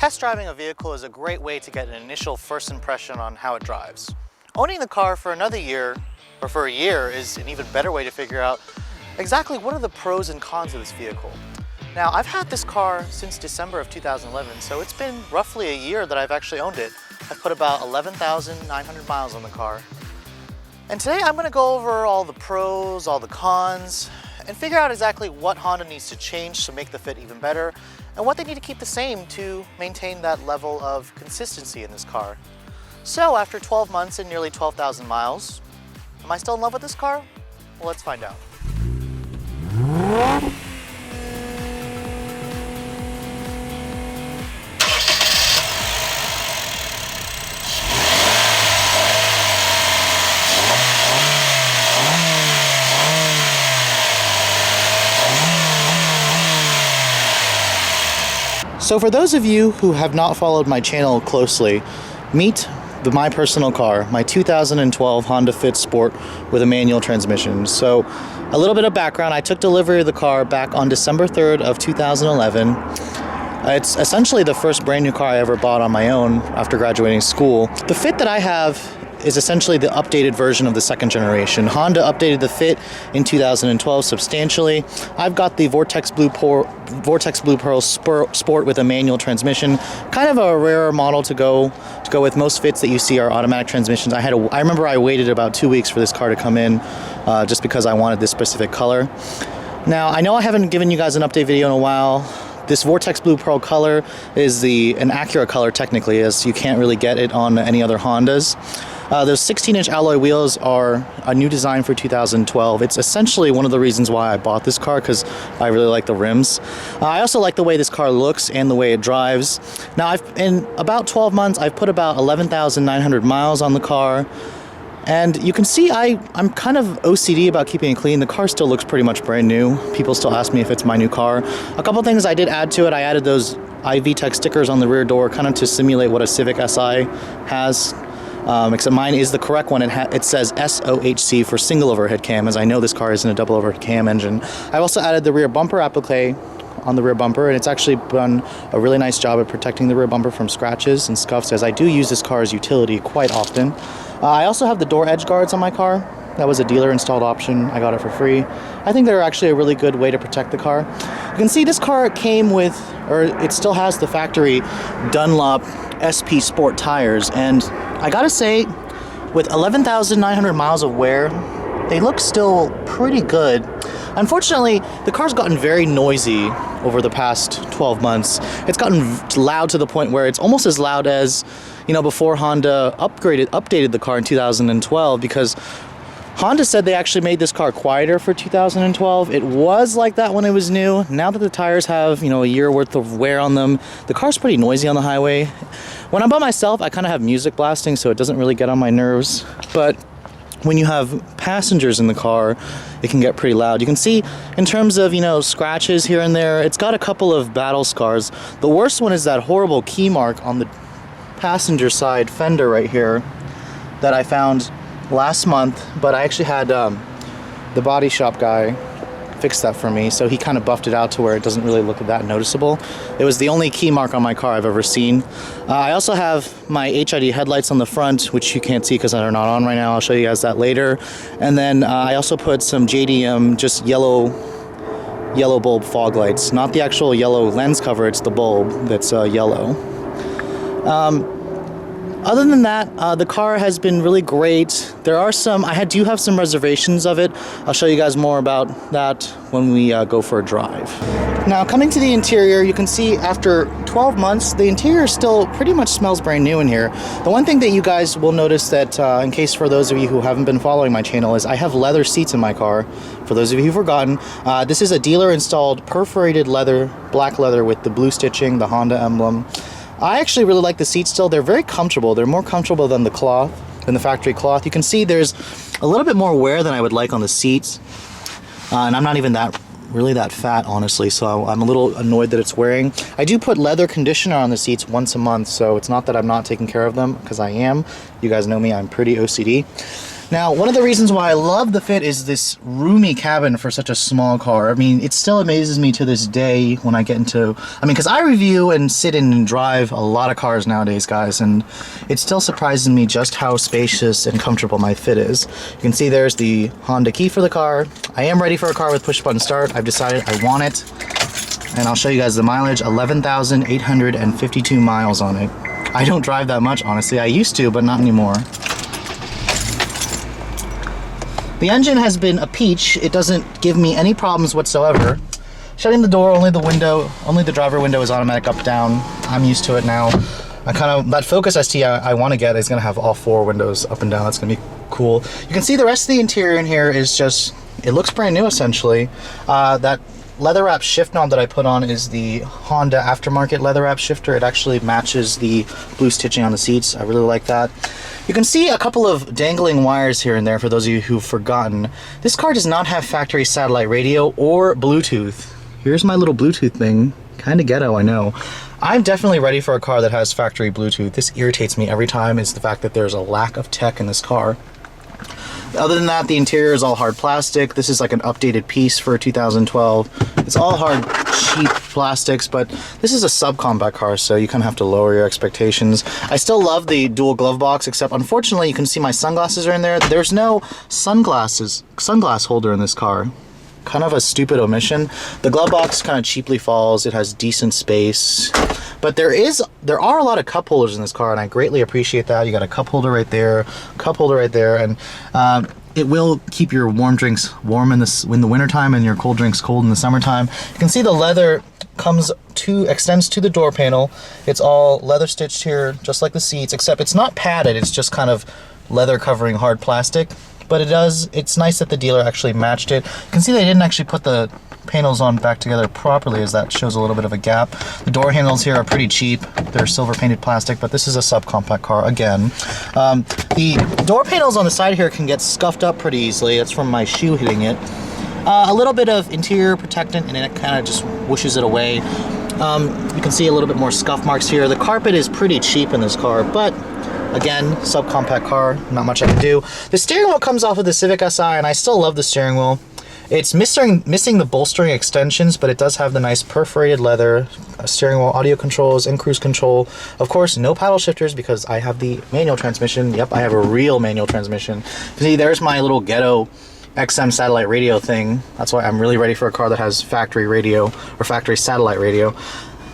Test driving a vehicle is a great way to get an initial first impression on how it drives. Owning the car for another year, or for a year, is an even better way to figure out exactly what are the pros and cons of this vehicle. Now, I've had this car since December of 2011, so it's been roughly a year that I've actually owned it. I've put about 11,900 miles on the car. And today I'm going to go over all the pros, all the cons, and figure out exactly what Honda needs to change to make the fit even better, and what they need to keep the same to maintain that level of consistency in this car. So after 12 months and nearly 12,000 miles, am I still in love with this car? Well, let's find out. So for those of you who have not followed my channel closely, meet my personal car, my 2012 Honda Fit Sport with a manual transmission. So a little bit of background, I took delivery of the car back on December 3rd of 2011. It's essentially the first brand new car I ever bought on my own after graduating school. The Fit that I have is essentially the updated version of the second generation. Honda updated the Fit in 2012 substantially. I've got the Vortex Blue Pearl Sport with a manual transmission, kind of a rarer model to go with. Most Fits that you see are automatic transmissions. I remember I waited about 2 weeks for this car to come in just because I wanted this specific color. Now, I know I haven't given you guys an update video in a while. This Vortex Blue Pearl color is an Acura color technically, as you can't really get it on any other Hondas. Those 16-inch alloy wheels are a new design for 2012. It's essentially one of the reasons why I bought this car, because I really like the rims. I also like the way this car looks and the way it drives. Now, in about 12 months, I've put about 11,900 miles on the car. And you can see I'm kind of OCD about keeping it clean. The car still looks pretty much brand new. People still ask me if it's my new car. A couple things I did add to it. I added those IV Tech stickers on the rear door, kind of to simulate what a Civic Si has. Except mine is the correct one. It says SOHC for single overhead cam, as I know this car isn't a double overhead cam engine. I also added the rear bumper applique on the rear bumper, and it's actually done a really nice job at protecting the rear bumper from scratches and scuffs, as I do use this car as utility quite often. I also have the door edge guards on my car. That was a dealer installed option. I got it for free. I think they're actually a really good way to protect the car. You can see this car came with, or it still has, the factory Dunlop SP Sport tires, and I gotta say, with 11,900 miles of wear, they look still pretty good. Unfortunately, the car's gotten very noisy over the past 12 months. It's gotten loud to the point where it's almost as loud as, before Honda updated the car in 2012, because Honda said they actually made this car quieter for 2012. It was like that when it was new. Now that the tires have, a year worth of wear on them, the car's pretty noisy on the highway. When I'm by myself, I kind of have music blasting, so it doesn't really get on my nerves. But when you have passengers in the car, it can get pretty loud. You can see in terms of, scratches here and there, it's got a couple of battle scars. The worst one is that horrible key mark on the passenger side fender right here that I found last month, but I actually had the body shop guy fix that for me, so he kind of buffed it out to where it doesn't really look that noticeable. It was the only key mark on my car I've ever seen. I also have my HID headlights on the front, which you can't see because they're not on right now. I'll show you guys that later. And then I also put some JDM, just yellow bulb fog lights. Not the actual yellow lens cover, it's the bulb that's yellow. Other than that, the car has been really great. I do have some reservations of it. I'll show you guys more about that when we go for a drive. Now, coming to the interior, you can see after 12 months, the interior still pretty much smells brand new in here. The one thing that you guys will notice that, in case for those of you who haven't been following my channel, is I have leather seats in my car. For those of you who've forgotten, this is a dealer installed perforated leather, black leather with the blue stitching, the Honda emblem. I actually really like the seats still. They're very comfortable. They're more comfortable than the factory cloth. You can see there's a little bit more wear than I would like on the seats. And I'm not even really that fat, honestly, so I'm a little annoyed that it's wearing. I do put leather conditioner on the seats once a month, so it's not that I'm not taking care of them, because I am. You guys know me, I'm pretty OCD. Now, one of the reasons why I love the fit is this roomy cabin for such a small car. I mean, it still amazes me to this day when I get into, because I review and sit in and drive a lot of cars nowadays, guys, and it still surprises me just how spacious and comfortable my fit is. You can see there's the Honda key for the car. I am ready for a car with push-button start. I've decided I want it, and I'll show you guys the mileage, 11,852 miles on it. I don't drive that much, honestly. I used to, but not anymore. The engine has been a peach. It doesn't give me any problems whatsoever. Shutting the door, only the driver window is automatic up, down. I'm used to it now. That Focus ST I want to get is going to have all 4 windows up and down. That's going to be cool. You can see the rest of the interior in here is just, it looks brand new essentially. That leather wrap shift knob that I put on is the Honda aftermarket leather wrap shifter. It actually matches the blue stitching on the seats. I really like that. You can see a couple of dangling wires here and there for those of you who've forgotten. This car does not have factory satellite radio or Bluetooth. Here's my little Bluetooth thing. Kind of ghetto, I know. I'm definitely ready for a car that has factory Bluetooth. This irritates me every time, is the fact that there's a lack of tech in this car. Other than that, the interior is all hard plastic. This is like an updated piece for 2012. It's all hard, cheap plastics, but this is a subcompact car, so you kind of have to lower your expectations. I still love the dual glove box, except unfortunately you can see my sunglasses are in there. There's no sunglass holder in this car. Kind of a stupid omission. The glove box kind of cheaply falls. It has decent space, but there are a lot of cup holders in this car, and I greatly appreciate that. You got a cup holder right there, cup holder right there, and it will keep your warm drinks warm in the wintertime and your cold drinks cold in the summertime. You can see the leather extends to the door panel. It's all leather stitched here, just like the seats, except it's not padded. It's just kind of leather covering hard plastic. But it's nice that the dealer actually matched it. You can see they didn't actually put the panels on back together properly, as that shows a little bit of a gap. The door handles here are pretty cheap. They're silver painted plastic, but this is a subcompact car again. The door panels on the side here can get scuffed up pretty easily. That's from my shoe hitting it. A little bit of interior protectant, and it kind of just whooshes it away. You can see a little bit more scuff marks here. The carpet is pretty cheap in this car, but again, subcompact car, not much I can do. The steering wheel comes off of the Civic Si, and I still love the steering wheel. It's missing the bolstering extensions, but it does have the nice perforated leather, steering wheel, audio controls, and cruise control. Of course, no paddle shifters because I have the manual transmission. Yep, I have a real manual transmission. See, there's my little ghetto XM satellite radio thing. That's why I'm really ready for a car that has factory radio or factory satellite radio.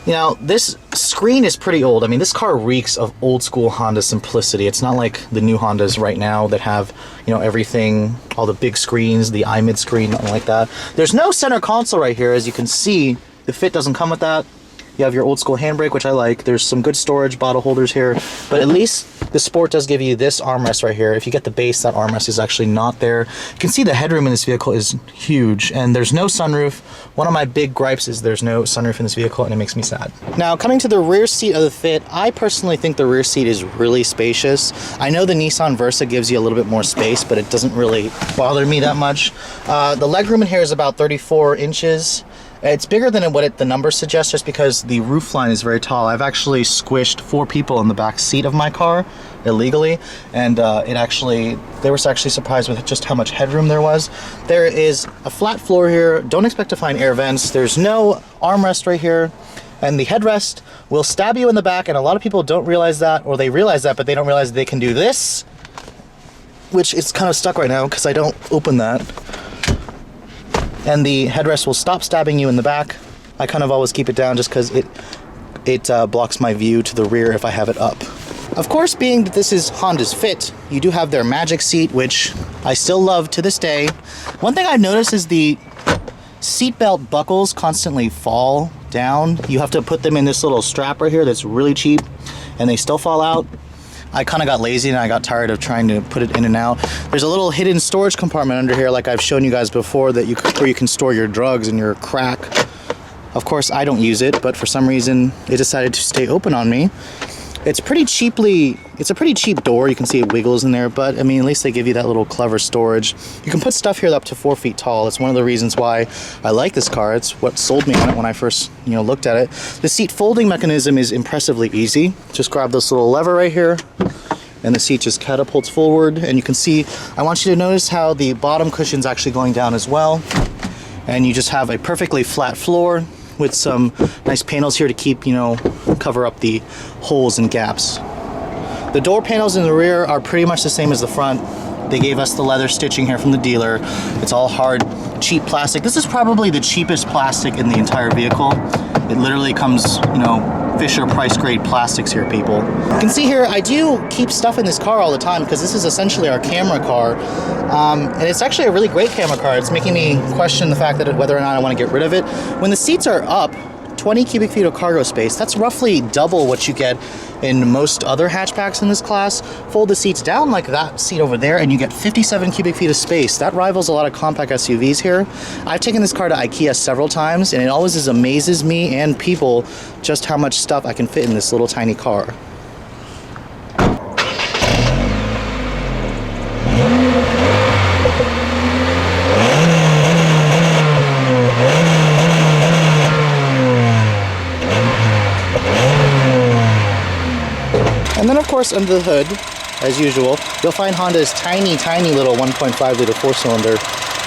You know, this screen is pretty old. I mean, this car reeks of old school Honda simplicity. It's not like the new Hondas right now that have, you know, everything, all the big screens, the iMid screen, nothing like that. There's no center console right here. As you can see, the Fit doesn't come with that. You have your old school handbrake, which I like. There's some good storage bottle holders here, but at least the Sport does give you this armrest right here. If you get the base, that armrest is actually not there. You can see the headroom in this vehicle is huge, and there's no sunroof. One of my big gripes is there's no sunroof in this vehicle, and it makes me sad. Now, coming to the rear seat of the Fit, I personally think the rear seat is really spacious. I know the Nissan Versa gives you a little bit more space, but it doesn't really bother me that much. The legroom in here is about 34 inches. It's bigger than what the numbers suggest, just because the roof line is very tall. I've actually squished 4 people in the back seat of my car illegally, and they were actually surprised with just how much headroom there was. There is a flat floor here. Don't expect to find air vents. There's no armrest right here, and the headrest will stab you in the back, and a lot of people don't realize that, or they realize that, but they don't realize they can do this, which is kind of stuck right now because I don't open that. And the headrest will stop stabbing you in the back. I kind of always keep it down just because it blocks my view to the rear if I have it up. Of course, being that this is Honda's Fit, you do have their Magic Seat, which I still love to this day. One thing I've noticed is the seatbelt buckles constantly fall down. You have to put them in this little strap right here that's really cheap, and they still fall out. I kind of got lazy and I got tired of trying to put it in and out. There's a little hidden storage compartment under here, like I've shown you guys before, where you can store your drugs and your crack. Of course, I don't use it, but for some reason it decided to stay open on me. It's a pretty cheap door. You can see it wiggles in there, but I mean, at least they give you that little clever storage. You can put stuff here up to 4 feet tall. It's one of the reasons why I like this car. It's what sold me on it when I first, looked at it. The seat folding mechanism is impressively easy. Just grab this little lever right here, and the seat just catapults forward. And you can see, I want you to notice how the bottom cushion's actually going down as well. And you just have a perfectly flat floor with some nice panels here to keep, cover up the holes and gaps. The door panels in the rear are pretty much the same as the front. They gave us the leather stitching here from the dealer. It's all hard, cheap plastic. This is probably the cheapest plastic in the entire vehicle. It literally comes, Fisher price grade plastics here, people. You can see here, I do keep stuff in this car all the time because this is essentially our camera car. And it's actually a really great camera car. It's making me question the fact that whether or not I want to get rid of it. When the seats are up, 20 cubic feet of cargo space. That's roughly double what you get in most other hatchbacks in this class. Fold the seats down like that seat over there and you get 57 cubic feet of space. That rivals a lot of compact SUVs here. I've taken this car to IKEA several times and it always just amazes me and people just how much stuff I can fit in this little tiny car. And then of course under the hood, as usual, you'll find Honda's tiny, tiny little 1.5 liter four-cylinder.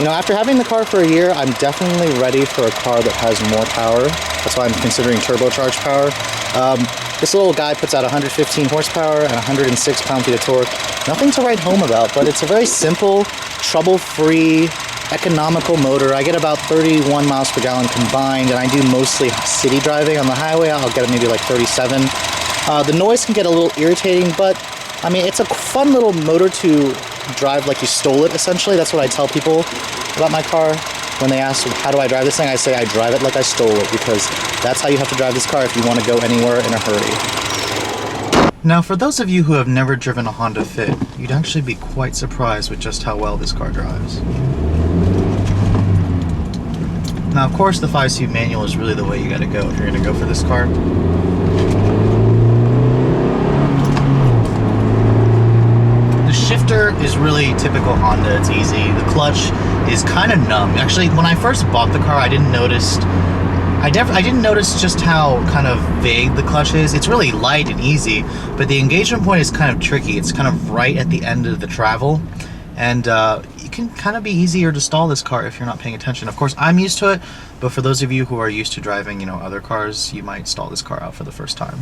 After having the car for a year, I'm definitely ready for a car that has more power. That's why I'm considering turbocharged power. This little guy puts out 115 horsepower and 106 pound-feet of torque. Nothing to write home about, but it's a very simple, trouble-free, economical motor. I get about 31 miles per gallon combined, and I do mostly city driving. On the highway, I'll get maybe like 37. The noise can get a little irritating, but I mean, it's a fun little motor to drive like you stole it, essentially. That's what I tell people about my car. When they ask, how do I drive this thing? I say I drive it like I stole it, because that's how you have to drive this car if you want to go anywhere in a hurry. Now, for those of you who have never driven a Honda Fit, you'd actually be quite surprised with just how well this car drives. Now, of course, the 5-speed manual is really the way you gotta go if you're gonna go for this car. Shifter is really typical Honda. It's easy. The clutch is kind of numb. Actually, when I first bought the car, I didn't notice just how kind of vague the clutch is. It's really light and easy, but the engagement point is kind of tricky. It's kind of right at the end of the travel, and it can kind of be easier to stall this car if you're not paying attention. Of course, I'm used to it, but for those of you who are used to driving, other cars, you might stall this car out for the first time.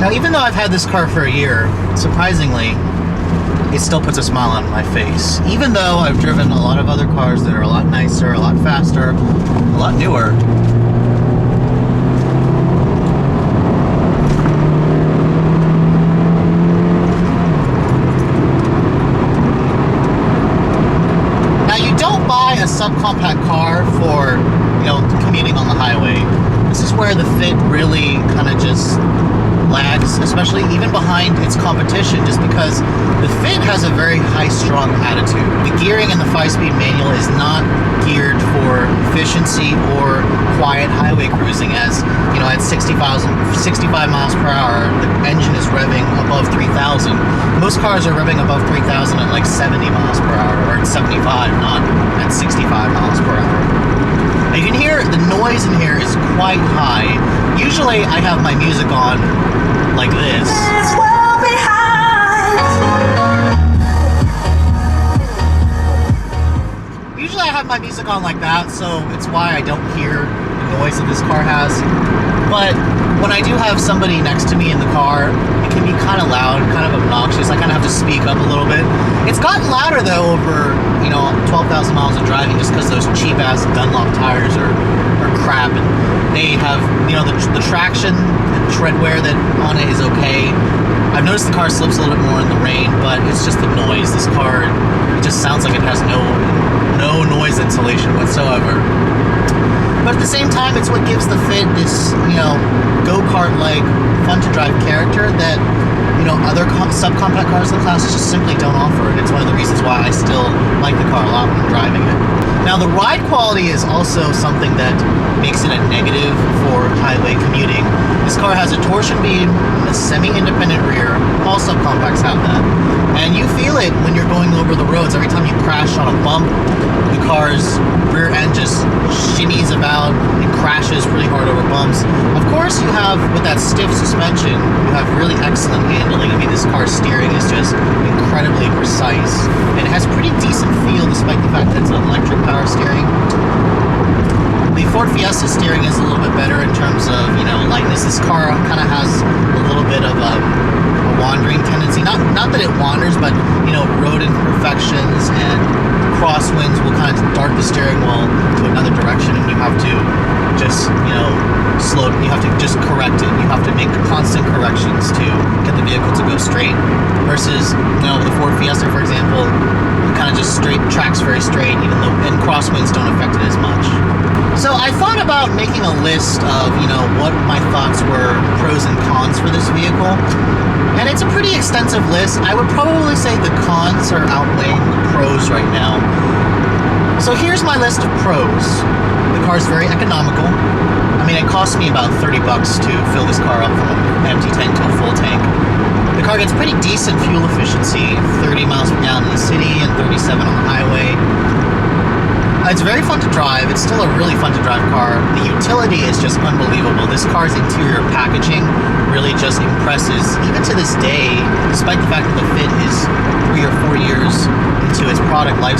Now, even though I've had this car for a year, surprisingly, it still puts a smile on my face. Even though I've driven a lot of other cars that are a lot nicer, a lot faster, a lot newer. Now, you don't buy a subcompact car for, commuting on the highway. This is where the Fit really kind of just lags, especially even behind its competition, just because the Fit has a very high-strung attitude. The gearing in the 5-speed manual is not geared for efficiency or quiet highway cruising, as at 65 miles per hour, the engine is revving above 3,000. Most cars are revving above 3,000 at like 70 miles per hour, or at 75, not at 65 miles per hour. Now you can hear the noise in here is quite high. Usually I have my music on like this. Usually I have my music on like that, so it's why I don't hear the noise that this car has. But when I do have somebody next to me in the car, it can be kind of loud, kind of obnoxious. I kind of have to speak up a little bit. It's gotten louder though over 12,000 miles of driving, just because those cheap ass Dunlop tires are crap, and they have the traction and tread wear that on it is okay. I've noticed the car slips a little bit more in the rain, but it's just the noise. This car, it just sounds like it has no noise insulation whatsoever. But at the same time, it's what gives the Fit this, go-kart-like, fun-to-drive character that, other subcompact cars in the class just simply don't offer. And it's one of the reasons why I still like the car a lot when I'm driving it. Now, the ride quality is also something that makes it a negative for highway commuting. This car has a torsion beam and a semi-independent rear. All subcompacts have that. And you feel it when you're going over the roads. Every time you crash on a bump, the car's rear end just shimmies about and crashes really hard over bumps. Of course, you have, with that stiff suspension, you have really excellent handling. I mean, this car's steering is just incredibly precise, and it has pretty decent feel despite the fact that it's an electric power steering. The Ford Fiesta steering is a little bit better in terms of, lightness. This car kind of has a little bit of a wandering tendency. Not that it wanders, but, road imperfections and crosswinds will kind of dart the steering wheel to another direction, and you have to just, you have to just correct it. You have to make constant corrections to get the vehicle to go straight. Versus, with the Ford Fiesta, for example, it kind of just tracks very straight, and crosswinds don't affect it as much. So I thought about making a list of, what my thoughts were, pros and cons for this vehicle. And it's a pretty extensive list. I would probably say the cons are outweighing the pros right now. So here's my list of pros. The car's very economical. I mean, it cost me about $30 to fill this car up from an empty tank to a full tank. The car gets pretty decent fuel efficiency, 30 miles per gallon in the city and 37 on the highway. It's very fun to drive. It's still a really fun to drive car. The utility is just unbelievable. This car's interior packaging really just impresses, even to this day, despite the fact that the Fit is 3 or 4 years into its product life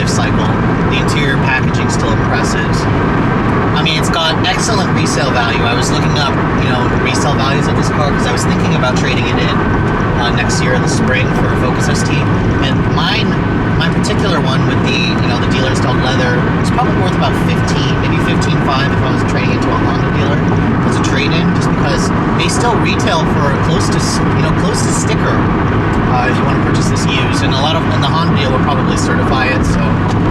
cycle, the interior packaging still impresses. I mean, it's got excellent resale value. I was looking up, resale values of this car because I was thinking about trading it in next year in the spring for a Focus ST, and my particular one with the the dealer installed leather is probably worth about 15, maybe 15.5 if I was trading it to a Honda dealer as a trade-in, just because they still retail for close to sticker if you want to purchase this used, and the Honda dealer will probably certify it, so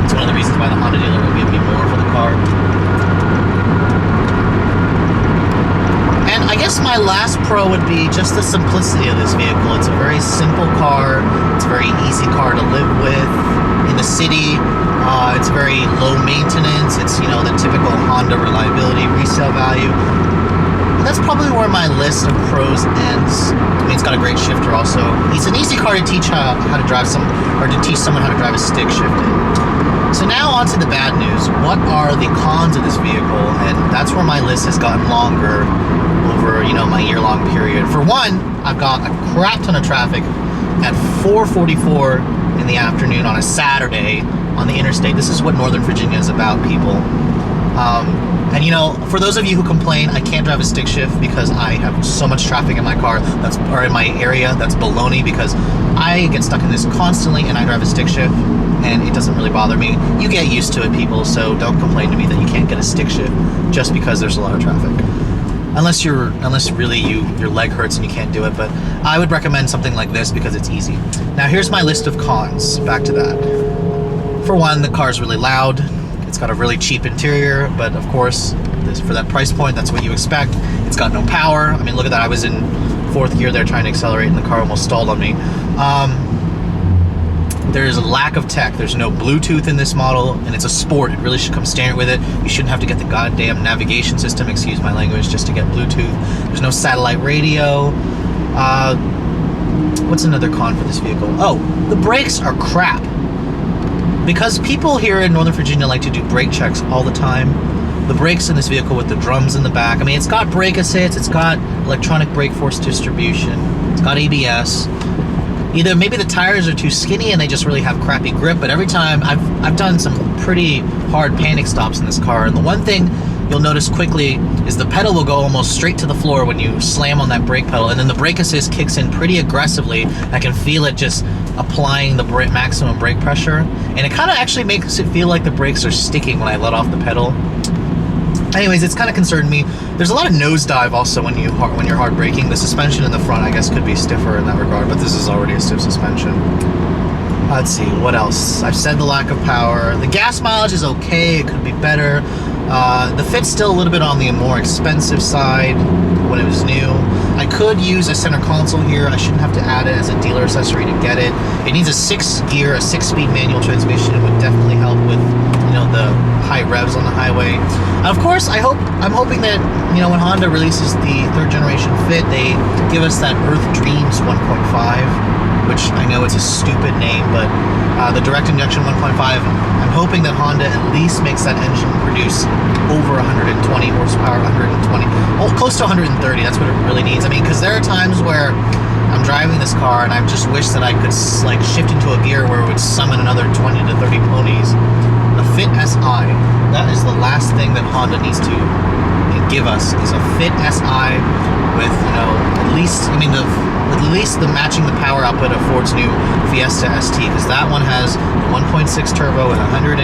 it's one of the reasons why the Honda dealer will give me more for the car. And I guess my last pro would be just the simplicity of this vehicle. It's a very simple car. It's a very easy car to live with in the city. It's very low maintenance. It's, the typical Honda reliability, resale value. And that's probably where my list of pros ends. I mean, it's got a great shifter also. It's an easy car to teach how to drive to teach someone how to drive a stick shift in. So now on to the bad news. What are the cons of this vehicle? And that's where my list has gotten longer over, my year-long period. For one, I've got a crap ton of traffic at 4:44 in the afternoon on a Saturday on the interstate. This is what Northern Virginia is about, people. And for those of you who complain, I can't drive a stick shift because I have so much traffic in my car or in my area. That's baloney, because I get stuck in this constantly and I drive a stick shift and it doesn't really bother me. You get used to it, people, so don't complain to me that you can't get a stick shift just because there's a lot of traffic. Unless really your leg hurts and you can't do it, but I would recommend something like this because it's easy. Now here's my list of cons. Back to that. For one, the car's really loud. It's got a really cheap interior, but of course, for that price point, that's what you expect. It's got no power. I mean, look at that. I was in 4th gear there trying to accelerate and the car almost stalled on me. There's a lack of tech. There's no Bluetooth in this model, and it's a sport. It really should come standard with it. You shouldn't have to get the goddamn navigation system, excuse my language, just to get Bluetooth. There's no satellite radio. What's another con for this vehicle? Oh, the brakes are crap. Because people here in Northern Virginia like to do brake checks all the time, the brakes in this vehicle with the drums in the back, I mean, it's got brake assist, it's got electronic brake force distribution, it's got ABS. Either maybe the tires are too skinny and they just really have crappy grip, but every time I've done some pretty hard panic stops in this car, and the one thing you'll notice quickly is the pedal will go almost straight to the floor when you slam on that brake pedal, and then the brake assist kicks in pretty aggressively. I can feel it just applying the maximum brake pressure, and it kind of actually makes it feel like the brakes are sticking when I let off the pedal. Anyways, it's kind of concerned me. There's a lot of nosedive also when you're hard braking. The suspension in the front, I guess, could be stiffer in that regard, but this is already a stiff suspension. Let's see, what else? I've said the lack of power. The gas mileage is okay, it could be better. The Fit's still a little bit on the more expensive side when it was new. I could use a center console here. I shouldn't have to add it as a dealer accessory to get it. It needs a 6-gear, a 6-speed manual transmission. It would definitely help with, the high revs on the highway. Of course, I'm hoping that, when Honda releases the 3rd generation Fit, they give us that Earth Dreams 1.5, which which I know it's a stupid name, but the direct injection 1.5, I'm hoping that Honda at least makes that engine produce over 120 horsepower, 120, close to 130. That's what it really needs. I mean, because there are times where I'm driving this car and I just wish that I could like shift into a gear where it would summon another 20 to 30 ponies. A Fit SI, that is the last thing that Honda needs to give us, is a Fit SI with, you know, at least the matching the power output of Ford's new Fiesta ST, because that one has 1.6 turbo with 197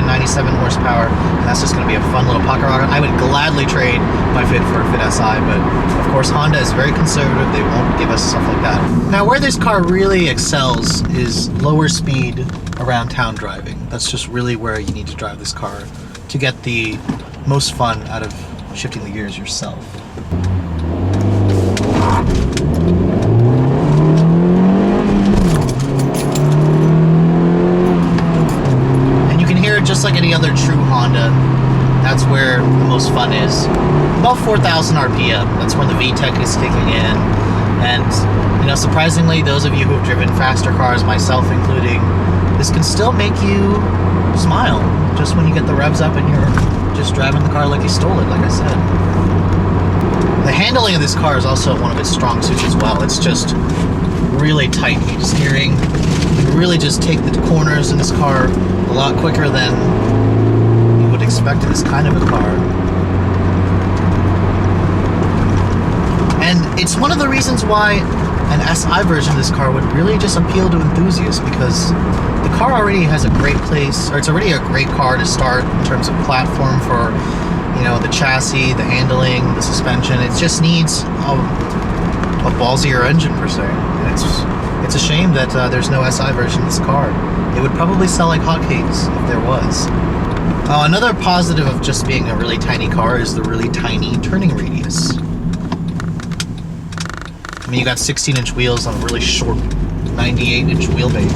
horsepower, and that's just going to be a fun little pocket rocket. I would gladly trade my Fit for a Fit SI, but of course Honda is very conservative. They won't give us stuff like that. Now, where this car really excels is lower speed around town driving. That's just really where you need to drive this car to get the most fun out of shifting the gears yourself. Just like any other true Honda, that's where the most fun is. About 4,000 RPM, that's when the VTEC is kicking in. And, you know, surprisingly, those of you who have driven faster cars, myself including, this can still make you smile just when you get the revs up and you're just driving the car like you stole it, like I said. The handling of this car is also one of its strong suits as well. It's just really tight steering. You really just take the corners in this car a lot quicker than you would expect in this kind of a car. And it's one of the reasons why an SI version of this car would really just appeal to enthusiasts, because the car already has a great place, or it's already a great car to start in terms of platform for, you know, the chassis, the handling, the suspension. It just needs a ballsier engine per se. And it's a shame that there's no SI version of this car. It would probably sell like hotcakes if there was. Another positive of just being a really tiny car is the really tiny turning radius. I mean, you got 16-inch wheels on a really short 98-inch wheelbase.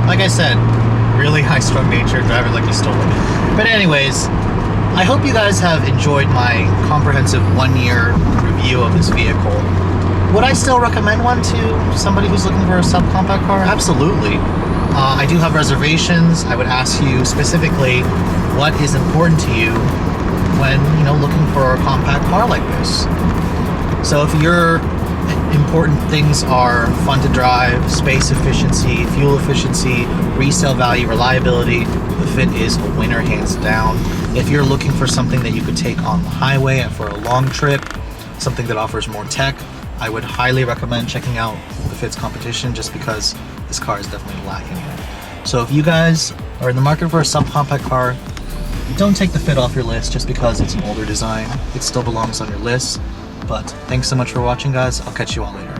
Like I said, really high-strung nature, driving like you stole it. But anyways, I hope you guys have enjoyed my comprehensive one-year review of this vehicle. Would I still recommend one to somebody who's looking for a subcompact car? Absolutely. I do have reservations. I would ask you specifically what is important to you when, you know, looking for a compact car like this. So if your important things are fun to drive, space efficiency, fuel efficiency, resale value, reliability, the Fit is a winner hands down. If you're looking for something that you could take on the highway and for a long trip, something that offers more tech, I would highly recommend checking out the Fit's competition, just because this car is definitely lacking in it. So if you guys are in the market for a subcompact car, don't take the Fit off your list just because it's an older design. It still belongs on your list. But thanks so much for watching, guys. I'll catch you all later.